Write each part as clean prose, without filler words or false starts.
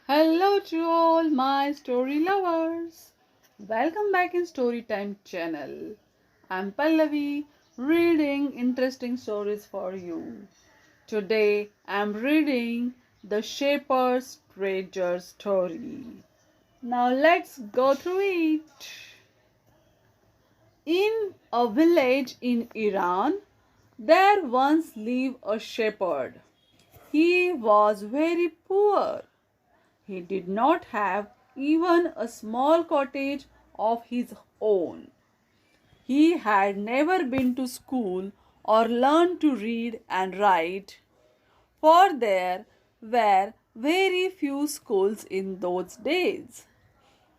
Hello to all my story lovers. Welcome back in Storytime channel. I'm Pallavi reading interesting stories for you. Today I'm reading The Shepherd's Treasure story. Now let's go through it. In a village in Iran, there once lived a shepherd. He was very poor. He did not have even a small cottage of his own. He had never been to school or learned to read and write, for there were very few schools in those days.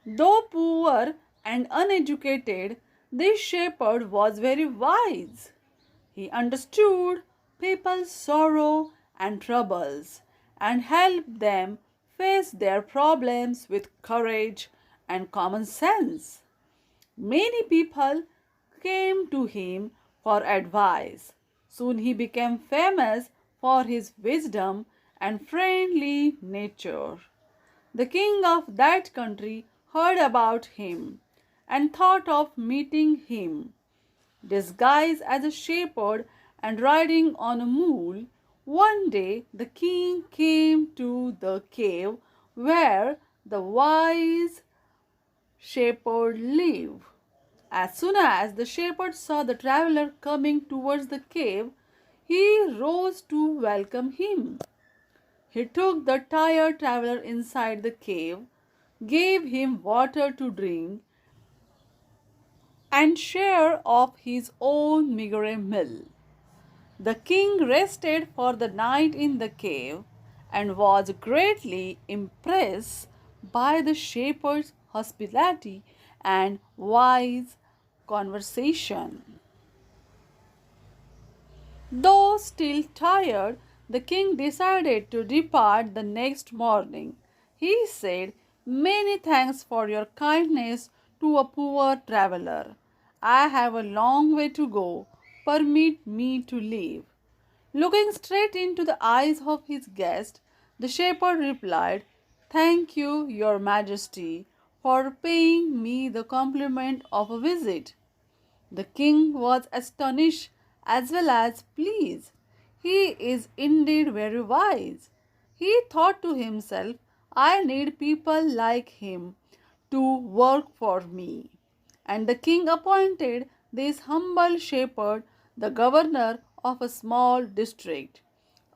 Though poor and uneducated, this shepherd was very wise. He understood people's sorrow and troubles and helped them face their problems with courage and common sense. Many people came to him for advice. Soon he became famous for his wisdom and friendly nature. The king of that country heard about him and thought of meeting him. Disguised as a shepherd and riding on a mule, one day the king came to the cave where the wise shepherd lived. As soon as the shepherd saw the traveler coming towards the cave, he rose to welcome him. He took the tired traveler inside the cave, gave him water to drink, and share of his own meagre meal. The king rested for the night in the cave and was greatly impressed by the shepherd's hospitality and wise conversation. Though still tired, the king decided to depart the next morning. He said, "Many thanks for your kindness to a poor traveler. I have a long way to go. Permit me to leave." Looking straight into the eyes of his guest, the shepherd replied, "Thank you, your majesty, for paying me the compliment of a visit." The king was astonished as well as pleased. He is indeed very wise. He thought to himself, "I need people like him to work for me." And the king appointed this humble shepherd the governor of a small district.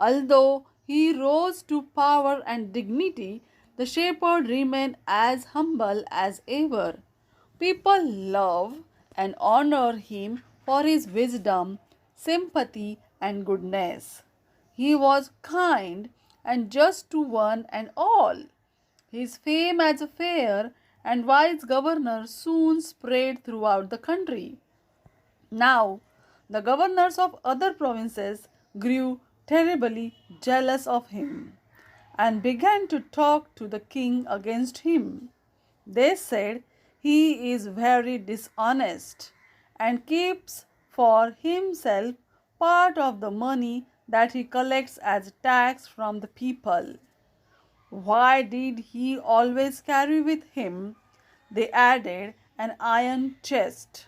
Although he rose to power and dignity, the shepherd remained as humble as ever. People love and honor him for his wisdom, sympathy, and goodness. He was kind and just to one and all. His fame as a fair and wise governor soon spread throughout the country. Now, the governors of other provinces grew terribly jealous of him and began to talk to the king against him. They said he is very dishonest and keeps for himself part of the money that he collects as tax from the people. Why did he always carry with him, they added, an iron chest?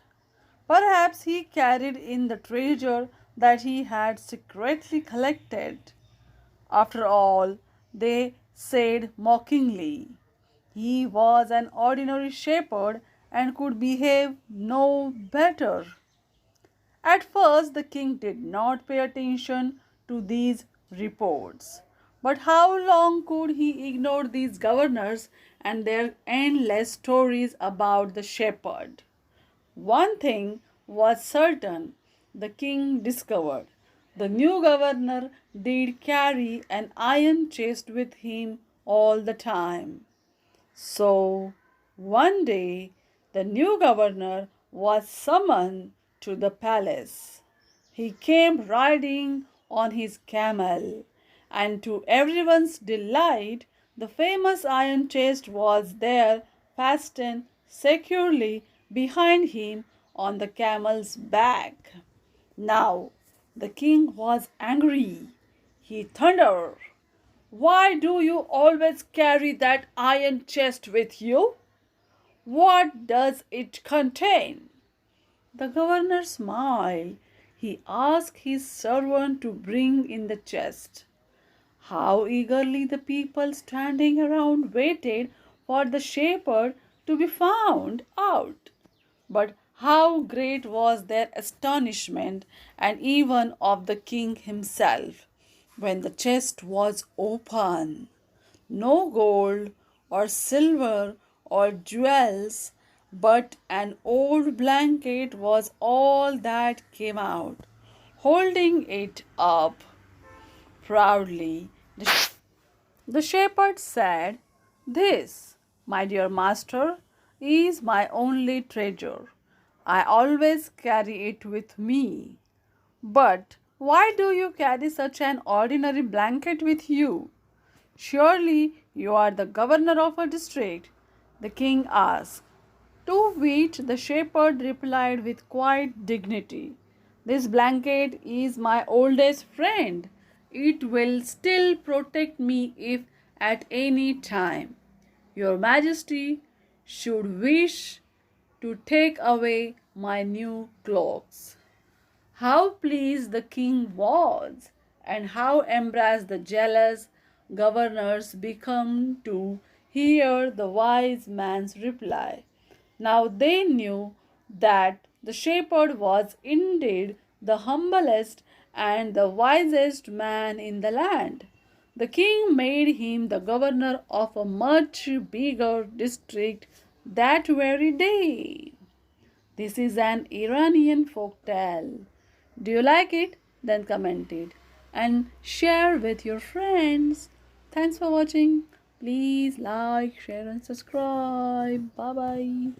Perhaps he carried in the treasure that he had secretly collected. After all, they said mockingly, he was an ordinary shepherd and could behave no better. At first, the king did not pay attention to these reports. But how long could he ignore these governors and their endless stories about the shepherd? One thing was certain, the king discovered. The new governor did carry an iron chest with him all the time. So, one day, the new governor was summoned to the palace. He came riding on his camel, and to everyone's delight, the famous iron chest was there fastened securely behind him on the camel's back. Now, the king was angry. He thundered, Why do you always carry that iron chest with you? What does it contain? The governor smiled. He asked his servant to bring in the chest. How eagerly the people standing around waited for the shepherd to be found out. But how great was their astonishment, and even of the king himself, when the chest was open. No gold or silver or jewels, but an old blanket was all that came out. Holding it up proudly, the shepherd said, "This, my dear master, is my only treasure. I always carry it with me. But why do you carry such an ordinary blanket with you? Surely you are the governor of a district," the king asked. To which the shepherd replied with quiet dignity, "This blanket is my oldest friend. It will still protect me if at any time your majesty should wish to take away my new clothes." How pleased the king was, and how embarrassed the jealous governors became to hear the wise man's reply. Now they knew that the shepherd was indeed the humblest and the wisest man in the land. The king made him the governor of a much bigger district that very day. This is an Iranian folk tale. Do you like it? Then comment it and share with your friends. Thanks for watching. Please like, share, and subscribe. Bye bye.